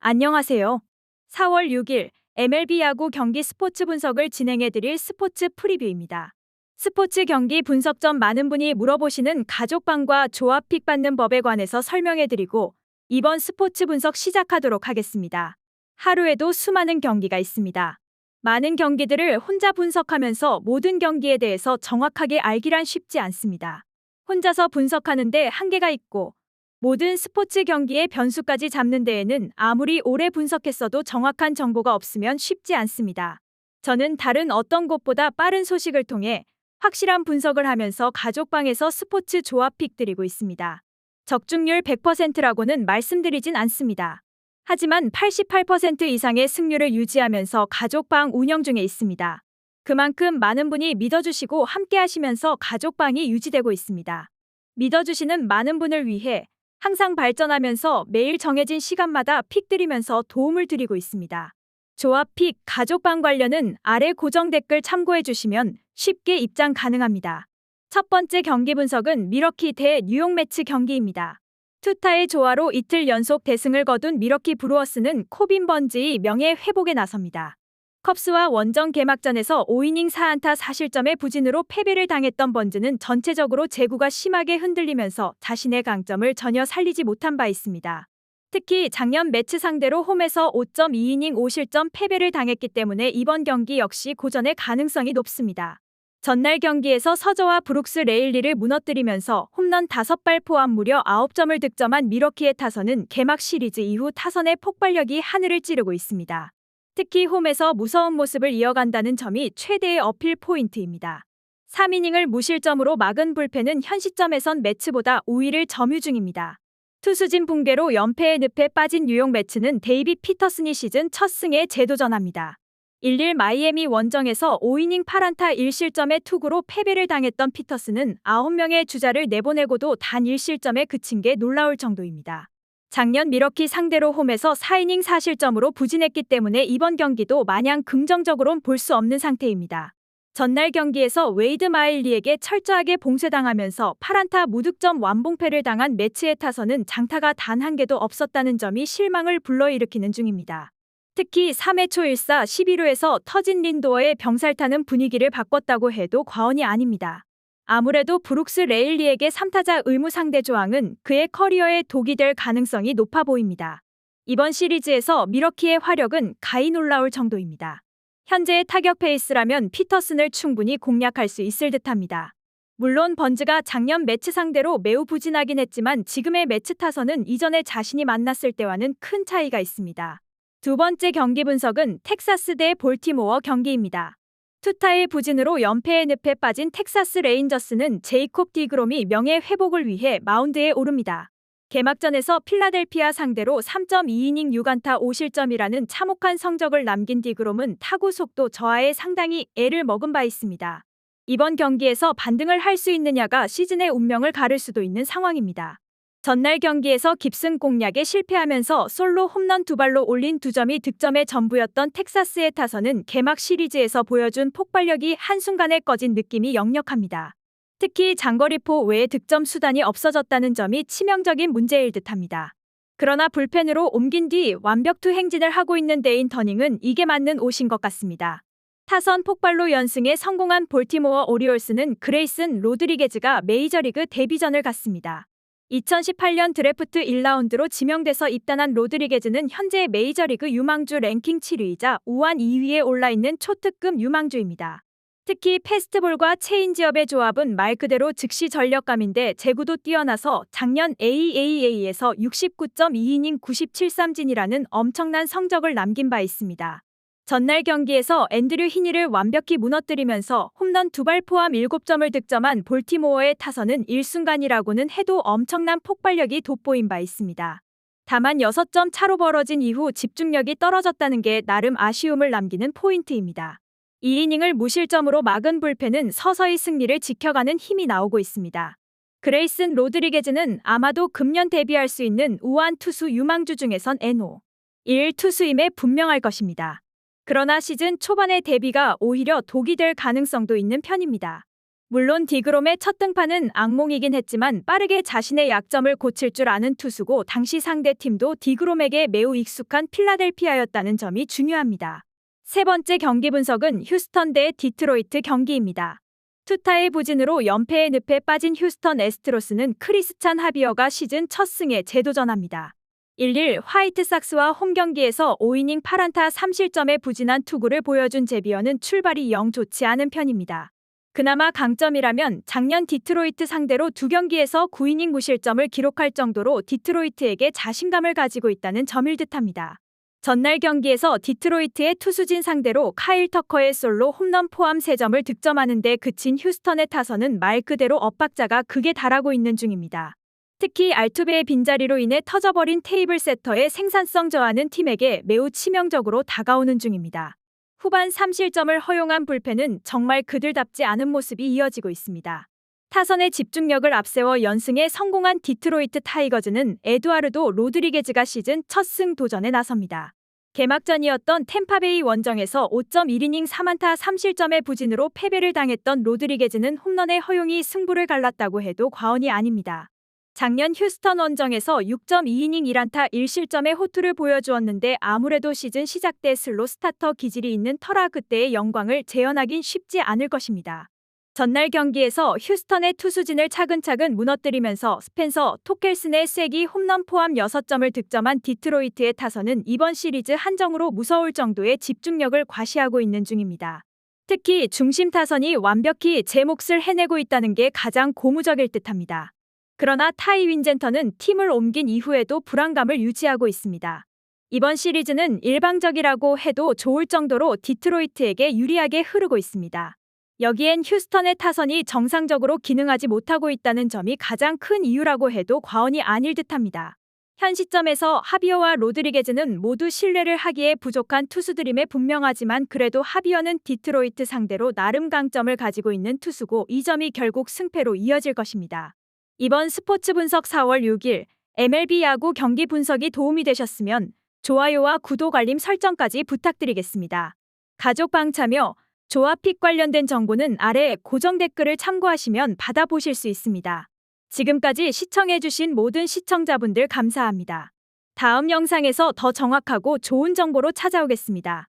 안녕하세요. 4월 6일 MLB 야구 경기 스포츠 분석을 진행해드릴 스포츠 프리뷰입니다. 스포츠 경기 분석 전 많은 분이 물어보시는 가족방과 조합 픽 받는 법에 관해서 설명해드리고 이번 스포츠 분석 시작하도록 하겠습니다. 하루에도 수많은 경기가 있습니다. 많은 경기들을 혼자 분석하면서 모든 경기에 대해서 정확하게 알기란 쉽지 않습니다. 혼자서 분석하는데 한계가 있고 모든 스포츠 경기의 변수까지 잡는 데에는 아무리 오래 분석했어도 정확한 정보가 없으면 쉽지 않습니다. 저는 다른 어떤 곳보다 빠른 소식을 통해 확실한 분석을 하면서 가족방에서 스포츠 조합 픽 드리고 있습니다. 적중률 100%라고는 말씀드리진 않습니다. 하지만 88% 이상의 승률을 유지하면서 가족방 운영 중에 있습니다. 그만큼 많은 분이 믿어주시고 함께 하시면서 가족방이 유지되고 있습니다. 믿어주시는 많은 분을 위해 항상 발전하면서 매일 정해진 시간마다 픽 드리면서 도움을 드리고 있습니다. 조합 픽, 가족방 관련은 아래 고정 댓글 참고해 주시면 쉽게 입장 가능합니다. 첫 번째 경기 분석은 미러키 대 뉴욕 매츠 경기입니다. 투타의 조화로 이틀 연속 대승을 거둔 미러키 브루어스는 코빈 번즈의 명예 회복에 나섭니다. 컵스와 원정 개막전에서 5이닝 4안타 4실점의 부진으로 패배를 당했던 번즈는 전체적으로 제구가 심하게 흔들리면서 자신의 강점을 전혀 살리지 못한 바 있습니다. 특히 작년 매츠 상대로 홈에서 5.2이닝 5실점 패배를 당했기 때문에 이번 경기 역시 고전의 가능성이 높습니다. 전날 경기에서 서저와 브룩스 레일리를 무너뜨리면서 홈런 5발 포함 무려 9점을 득점한 미러키의 타선은 개막 시리즈 이후 타선의 폭발력이 하늘을 찌르고 있습니다. 특히 홈에서 무서운 모습을 이어간다는 점이 최대의 어필 포인트입니다. 3이닝을 무실점으로 막은 불펜은 현 시점에선 매츠보다 우위를 점유 중입니다. 투수진 붕괴로 연패의 늪에 빠진 뉴욕 매츠는 데이빗 피터슨이 시즌 첫 승에 재도전합니다. 1-1 마이애미 원정에서 5이닝 8안타 1실점의 투구로 패배를 당했던 피터슨은 9명의 주자를 내보내고도 단 1실점에 그친 게 놀라울 정도입니다. 작년 미러키 상대로 홈에서 4이닝 4실점으로 부진했기 때문에 이번 경기도 마냥 긍정적으로는 볼 수 없는 상태입니다. 전날 경기에서 웨이드 마일리에게 철저하게 봉쇄당하면서 8안타 무득점 완봉패를 당한 매츠의 타선은 장타가 단 한 개도 없었다는 점이 실망을 불러일으키는 중입니다. 특히 3회 초 1사 11루에서 터진 린도어의 병살타는 분위기를 바꿨다고 해도 과언이 아닙니다. 아무래도 브룩스 레일리에게 3타자 의무 상대 조항은 그의 커리어에 독이 될 가능성이 높아 보입니다. 이번 시리즈에서 미러키의 화력은 가히 놀라울 정도입니다. 현재의 타격 페이스라면 피터슨을 충분히 공략할 수 있을 듯합니다. 물론 번즈가 작년 매츠 상대로 매우 부진하긴 했지만 지금의 매츠 타선은 이전에 자신이 만났을 때와는 큰 차이가 있습니다. 두 번째 경기 분석은 텍사스 대 볼티모어 경기입니다. 투타의 부진으로 연패의 늪에 빠진 텍사스 레인저스는 제이콥 디그롬이 명예 회복을 위해 마운드에 오릅니다. 개막전에서 필라델피아 상대로 3.2이닝 6안타 5실점이라는 참혹한 성적을 남긴 디그롬은 타구 속도 저하에 상당히 애를 먹은 바 있습니다. 이번 경기에서 반등을 할 수 있느냐가 시즌의 운명을 가를 수도 있는 상황입니다. 전날 경기에서 깁슨 공략에 실패하면서 솔로 홈런 2발로 올린 2점이 득점의 전부였던 텍사스의 타선은 개막 시리즈에서 보여준 폭발력이 한순간에 꺼진 느낌이 역력합니다. 특히 장거리포 외에 득점 수단이 없어졌다는 점이 치명적인 문제일 듯합니다. 그러나 불펜으로 옮긴 뒤 완벽투 행진을 하고 있는 데인 터닝은 이게 맞는 옷인 것 같습니다. 타선 폭발로 연승에 성공한 볼티모어 오리올스는 그레이슨 로드리게즈가 메이저리그 데뷔전을 갖습니다. 2018년 드래프트 1라운드로 지명돼서 입단한 로드리게즈는 현재 메이저리그 유망주 랭킹 7위이자 우완 2위에 올라있는 초특급 유망주입니다. 특히 패스트볼과 체인지업의 조합은 말 그대로 즉시 전력감인데 제구도 뛰어나서 작년 AAA에서 69.2이닝 97삼진이라는 엄청난 성적을 남긴 바 있습니다. 전날 경기에서 앤드류 히니를 완벽히 무너뜨리면서 홈런 2발 포함 7점을 득점한 볼티모어의 타선은 일순간이라고는 해도 엄청난 폭발력이 돋보인 바 있습니다. 다만 6점 차로 벌어진 이후 집중력이 떨어졌다는 게 나름 아쉬움을 남기는 포인트입니다. 2이닝을 무실점으로 막은 불펜은 서서히 승리를 지켜가는 힘이 나오고 있습니다. 그레이슨 로드리게즈는 아마도 금년 데뷔할 수 있는 우완 투수 유망주 중에선 NO 1 투수임에 분명할 것입니다. 그러나 시즌 초반의 데뷔가 오히려 독이 될 가능성도 있는 편입니다. 물론 디그롬의 첫 등판은 악몽이긴 했지만 빠르게 자신의 약점을 고칠 줄 아는 투수고 당시 상대 팀도 디그롬에게 매우 익숙한 필라델피아였다는 점이 중요합니다. 세 번째 경기 분석은 휴스턴 대 디트로이트 경기입니다. 투타의 부진으로 연패의 늪에 빠진 휴스턴 애스트로스는 크리스찬 하비어가 시즌 첫 승에 재도전합니다. 1일 화이트삭스와 홈 경기에서 5이닝 8안타 3실점의 부진한 투구를 보여준 제비어는 출발이 영 좋지 않은 편입니다. 그나마 강점이라면 작년 디트로이트 상대로 두 경기에서 9이닝 무실점을 기록할 정도로 디트로이트에게 자신감을 가지고 있다는 점일 듯합니다. 전날 경기에서 디트로이트의 투수진 상대로 카일 터커의 솔로 홈런 포함 3점을 득점하는 데 그친 휴스턴의 타선은 말 그대로 엇박자가 극에 달하고 있는 중입니다. 특히 알투베의 빈자리로 인해 터져버린 테이블 세터의 생산성 저하는 팀에게 매우 치명적으로 다가오는 중입니다. 후반 3실점을 허용한 불펜은 정말 그들답지 않은 모습이 이어지고 있습니다. 타선의 집중력을 앞세워 연승에 성공한 디트로이트 타이거즈는 에두아르도 로드리게즈가 시즌 첫 승 도전에 나섭니다. 개막전이었던 템파베이 원정에서 5.1이닝 3안타 3실점의 부진으로 패배를 당했던 로드리게즈는 홈런의 허용이 승부를 갈랐다고 해도 과언이 아닙니다. 작년 휴스턴 원정에서 6.2이닝 1안타 1실점의 호투를 보여주었는데 아무래도 시즌 시작 때 슬로 스타터 기질이 있는 터라 그때의 영광을 재현하긴 쉽지 않을 것입니다. 전날 경기에서 휴스턴의 투수진을 차근차근 무너뜨리면서 스펜서 토켈슨의 쐐기 홈런 포함 6점을 득점한 디트로이트의 타선은 이번 시리즈 한정으로 무서울 정도의 집중력을 과시하고 있는 중입니다. 특히 중심 타선이 완벽히 제 몫을 해내고 있다는 게 가장 고무적일 듯합니다. 그러나 타이 윈젠터는 팀을 옮긴 이후에도 불안감을 유지하고 있습니다. 이번 시리즈는 일방적이라고 해도 좋을 정도로 디트로이트에게 유리하게 흐르고 있습니다. 여기엔 휴스턴의 타선이 정상적으로 기능하지 못하고 있다는 점이 가장 큰 이유라고 해도 과언이 아닐 듯합니다. 현 시점에서 하비어와 로드리게즈는 모두 신뢰를 하기에 부족한 투수들임에 분명하지만 그래도 하비어는 디트로이트 상대로 나름 강점을 가지고 있는 투수고 이 점이 결국 승패로 이어질 것입니다. 이번 스포츠 분석 4월 6일 MLB 야구 경기 분석이 도움이 되셨으면 좋아요와 구독 알림 설정까지 부탁드리겠습니다. 가족방 참여, 조합픽 관련된 정보는 아래 고정 댓글을 참고하시면 받아보실 수 있습니다. 지금까지 시청해주신 모든 시청자분들 감사합니다. 다음 영상에서 더 정확하고 좋은 정보로 찾아오겠습니다.